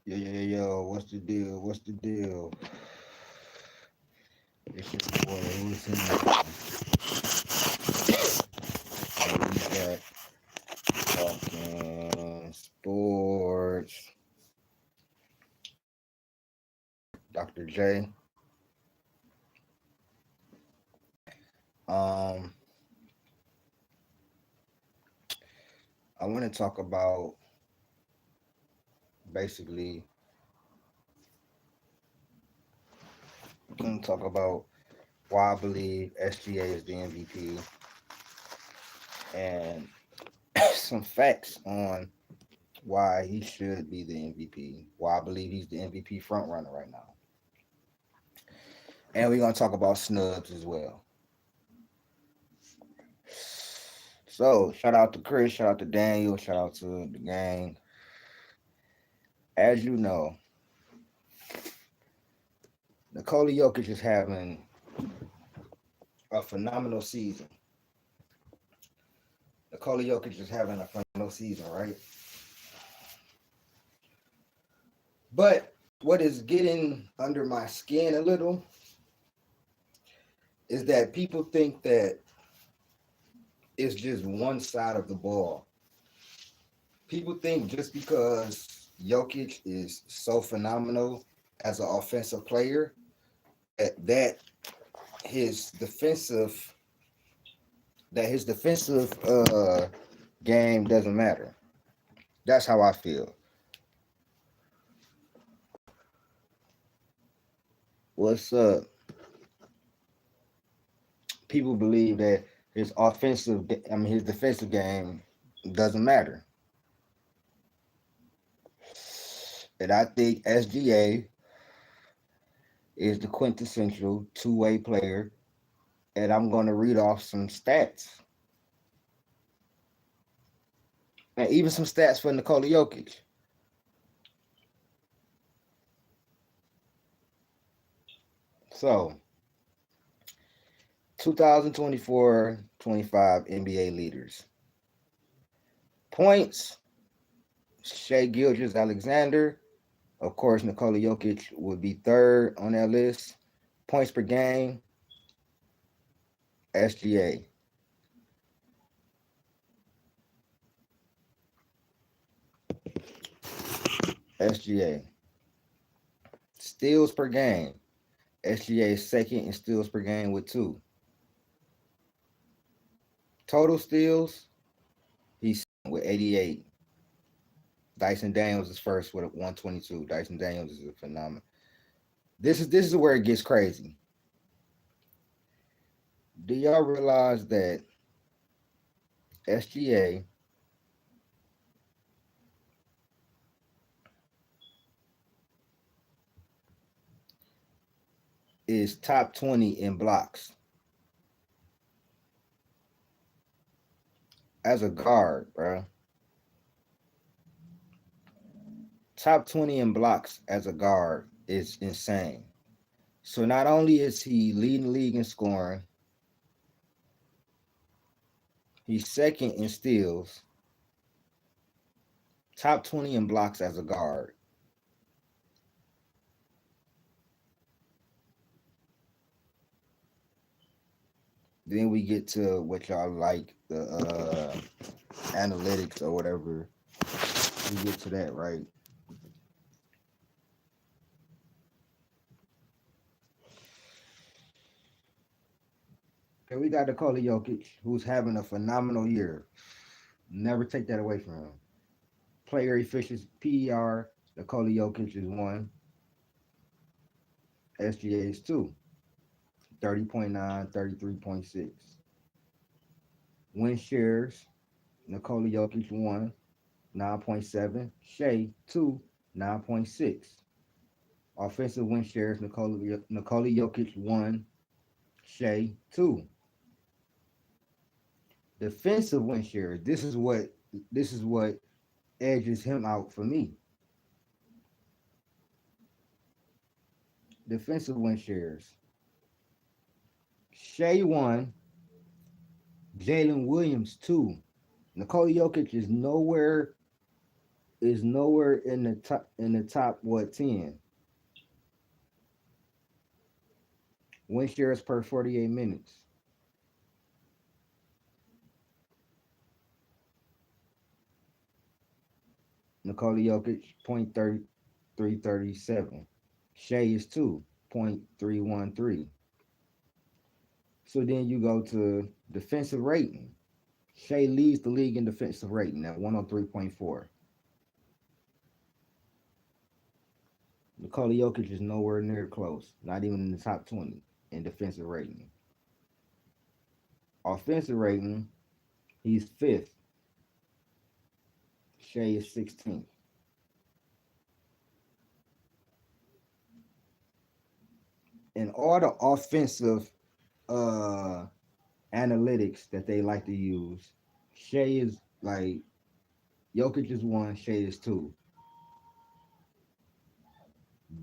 Yo, what's the deal? What's the deal? It's your boy, who's in and we got talking sports. Dr. J. Um, I want to talk about basically. I'm going to talk about why I believe SGA is the MVP and some facts on why he should be the MVP. Why I believe he's the MVP front runner right now. And we're gonna talk about snubs as well. So shout out to Chris, shout out to Daniel, shout out to the gang. As you know, Nikola Jokic is having a phenomenal season. Nikola Jokic is having a phenomenal season, right? But what is getting under my skin a little is that people think that it's just one side of the ball. People think just because Jokic is so phenomenal as an offensive player that his defensive his defensive game doesn't matter. That's how I feel. What's up? People believe that his defensive game doesn't matter, and I think SGA is the quintessential two-way player. And I'm going to read off some stats, and even some stats for Nikola Jokic. So, 2024-25 NBA leaders. Points, Shea Gilgis Alexander. Of course, Nikola Jokic would be third on that list. Points per game, SGA. SGA. Steals per game. SGA is second in steals per game with two. Total steals, he's with 88. Dyson Daniels is first with 122. Dyson Daniels is a phenomenon. This is where it gets crazy. Do y'all realize that SGA is top 20 in blocks as a guard, bro? Top 20 in blocks as a guard is insane. So not only is he leading the league in scoring, he's second in steals, top 20 in blocks as a guard. Then we get to what y'all like, the analytics or whatever. We get to that, right? And we got Nikola Jokic, who's having a phenomenal year. Never take that away from him. Player efficiency, PER, Nikola Jokic is one. SGA is two. 30.9, 33.6. Win shares, Nikola Jokic one, 9.7. Shea two, 9.6. Offensive win shares, Nikola Jokic one, Shea two. Defensive win shares. This is what edges him out for me. Defensive win shares. Shea one, Jalen Williams two. Nikola Jokic is nowhere is nowhere in the top what 10 win shares per 48 minutes. Nikola Jokic 0.3337. Shea is 2.313. So then you go to defensive rating. Shea leads the league in defensive rating at 103.4. Nikola Jokic is nowhere near close, not even in the top 20 in defensive rating. Offensive rating, he's fifth. Shea is 16th. And all the offensive uh analytics that they like to use, Shea is like Jokic is one, Shea is two.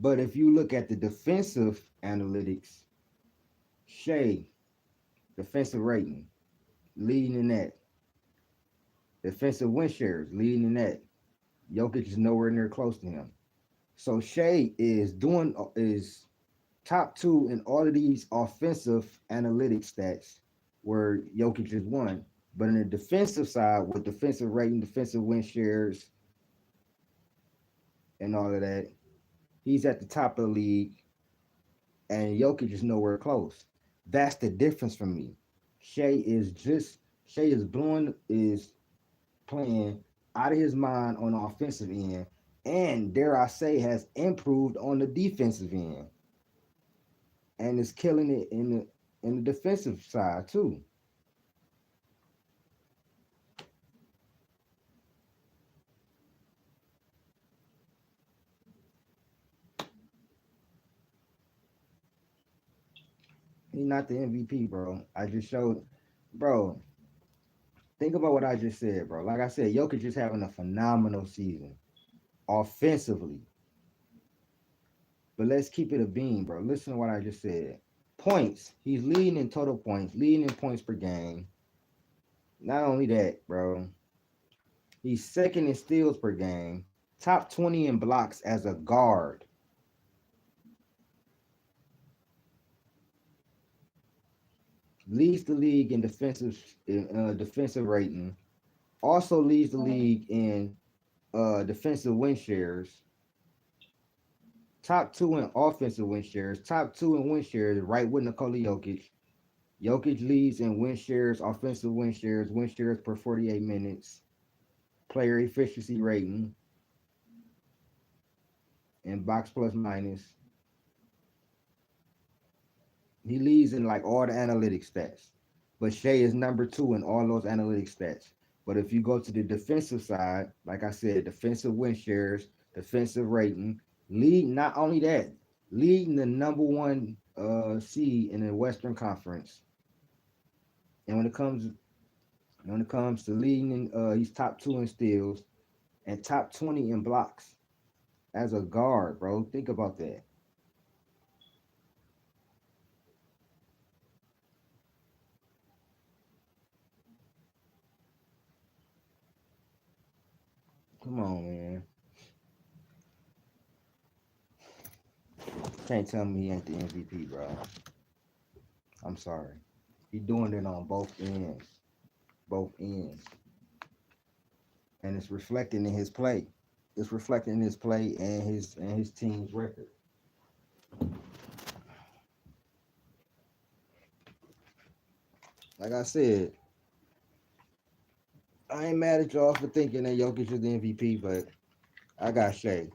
But if you look at the defensive analytics, Shea, defensive rating, leading in that. Defensive win shares, leading in that. Jokic is nowhere near close to him. So Shea is top two in all of these offensive analytics stats where Jokic is one. But in the defensive side, with defensive rating, defensive win shares, and all of that, he's at the top of the league, and Jokic is nowhere close. That's the difference for me. Shea is playing out of his mind on the offensive end, and dare I say, has improved on the defensive end, and is killing it in the defensive side too. He's not the MVP, bro. I just showed, bro. Think about what I just said, bro. Like I said, Jokic is having a phenomenal season offensively. But let's keep it a beam, bro. Listen to what I just said. Points. He's leading in total points, leading in points per game. Not only that, bro. He's second in steals per game. Top 20 in blocks as a guard. Leads the league in defensive rating. Also leads the league in defensive win shares. Top two in offensive win shares. Top two in win shares, right with Nikola Jokic. Jokic leads in win shares, offensive win shares per 48 minutes, player efficiency rating, and box plus minus. He leads in like all the analytic stats. But Shea is number two in all those analytic stats. But if you go to the defensive side, like I said, defensive win shares, defensive rating, not only that, leading the number one seed in the Western Conference. And when it comes to leading, he's top two in steals and top 20 in blocks as a guard, bro. Think about that. Come on, man. Can't tell me he ain't the MVP, bro. I'm sorry. He doing it on both ends, and it's reflecting in his play. It's reflecting in his play and his team's record. Like I said, I ain't mad at y'all for thinking that Jokic is the MVP, but I got Shea.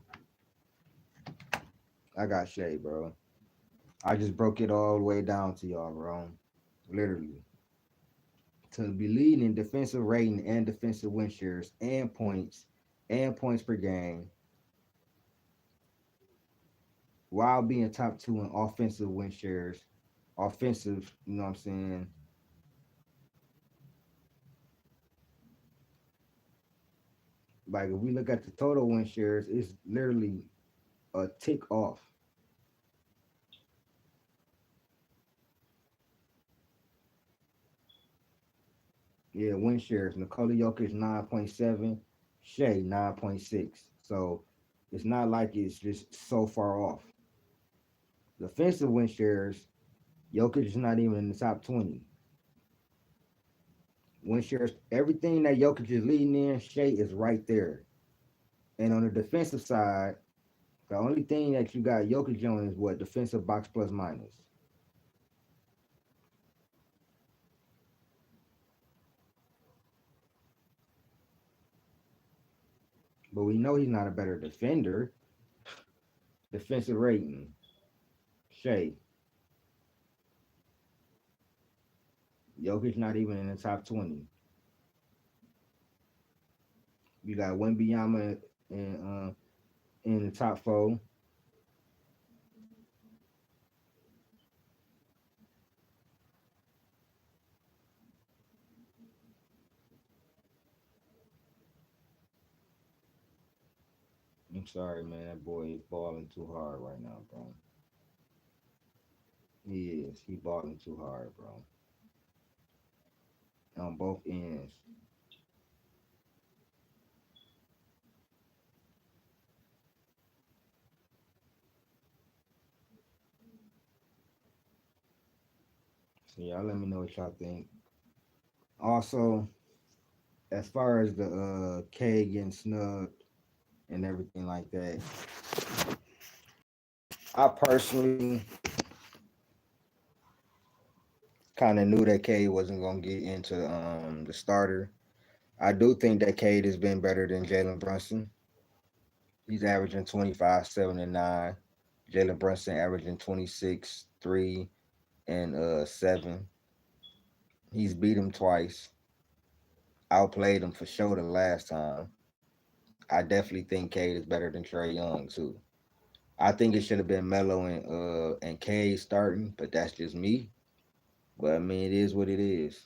I got Shea, bro. I just broke it all the way down to y'all, bro. Literally. To be leading in defensive rating and defensive win shares and points per game while being top two in offensive win shares. Offensive, you know what I'm saying? Like if we look at the total win shares, it's literally a tick off. Yeah, win shares. Nikola Jokic 9.7, Shea 9.6. So it's not like it's just so far off. Defensive win shares, Jokic is not even in the top 20. Win shares, everything that Jokic is leading in, Shea is right there. And on the defensive side, the only thing that you got Jokic on is what? Defensive box plus minus. But we know he's not a better defender. Defensive rating, Shea. Jokic not even in the top 20. You got Wembanyama in the top four. I'm sorry, man. That boy is balling too hard right now, bro. He is. He balling too hard, bro. On both ends. So y'all let me know what y'all think. Also, as far as the Cade getting snubbed and everything like that, I personally kind of knew that Cade wasn't gonna get into the starter. I do think that Cade has been better than Jalen Brunson. He's averaging 25, 7, and 9. Jalen Brunson averaging 26, 3, and 7. He's beat him twice. Outplayed him for sure the last time. I definitely think Cade is better than Trey Young too. I think it should have been Melo and Cade starting, but that's just me. But I mean, it is what it is.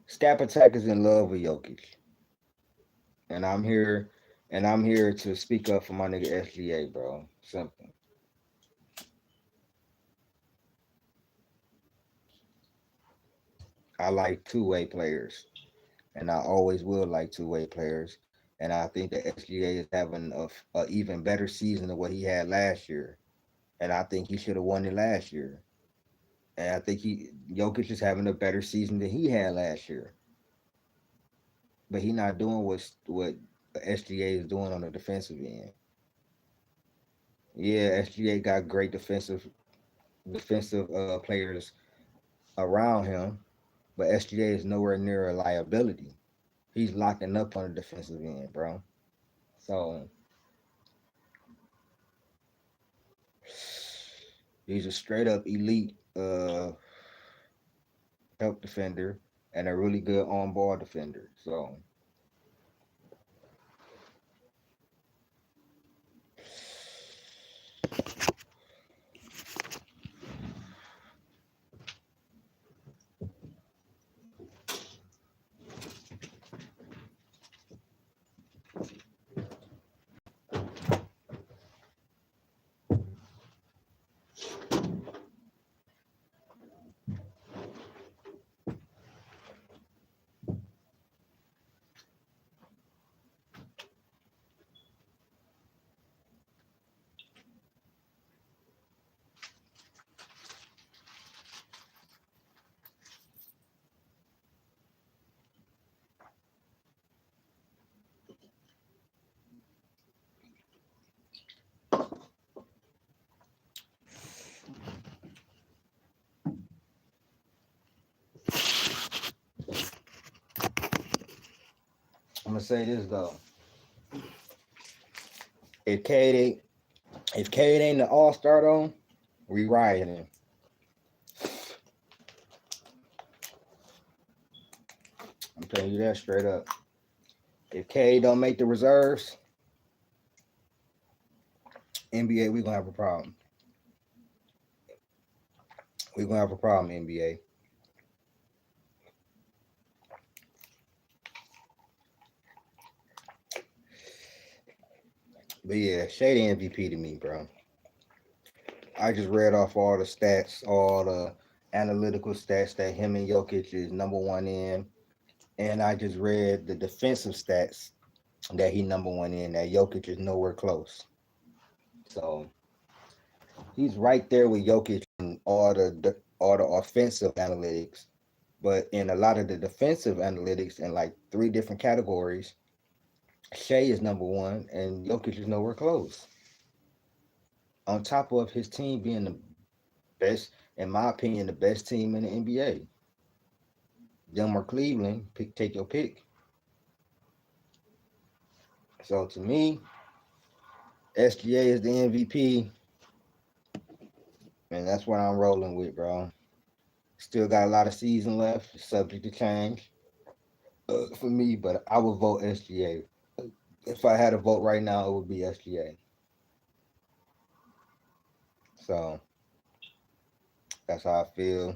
Scap Attack is in love with Jokic, and I'm here to speak up for my nigga SGA, bro. Simple. I like two-way players, and I always will like two-way players. And I think that SGA is having a even better season than what he had last year. And I think he should have won it last year. And I think Jokic is having a better season than he had last year. But he not doing what SGA is doing on the defensive end. Yeah, SGA got great defensive players around him, but SGA is nowhere near a liability. He's locking up on the defensive end, bro. So he's a straight up elite help defender and a really good on ball defender. So I'm gonna say this though: if Cade if Cade ain't the All Star though, we rioting. I'm telling you that straight up. If Cade don't make the reserves, NBA, we gonna have a problem. We gonna have a problem, NBA. But yeah, Shady MVP to me, bro. I just read off all the stats, all the analytical stats that him and Jokic is number one in, and I just read the defensive stats that he number one in. That Jokic is nowhere close. So he's right there with Jokic in all the offensive analytics, but in a lot of the defensive analytics in like three different categories, Shea is number one and Jokic is nowhere close. On top of his team being the best, in my opinion, the best team in the NBA. Them or Cleveland, take your pick. So to me, SGA is the MVP, and that's what I'm rolling with, bro. Still got a lot of season left, subject to change for me, but I would vote SGA. If I had a vote right now, it would be SGA. So that's how I feel.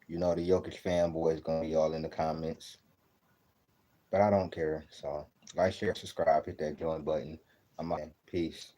You know, the Jokic fanboy is gonna be all in the comments, but I don't care. So like, share, subscribe, hit that join button. I'm out. Peace.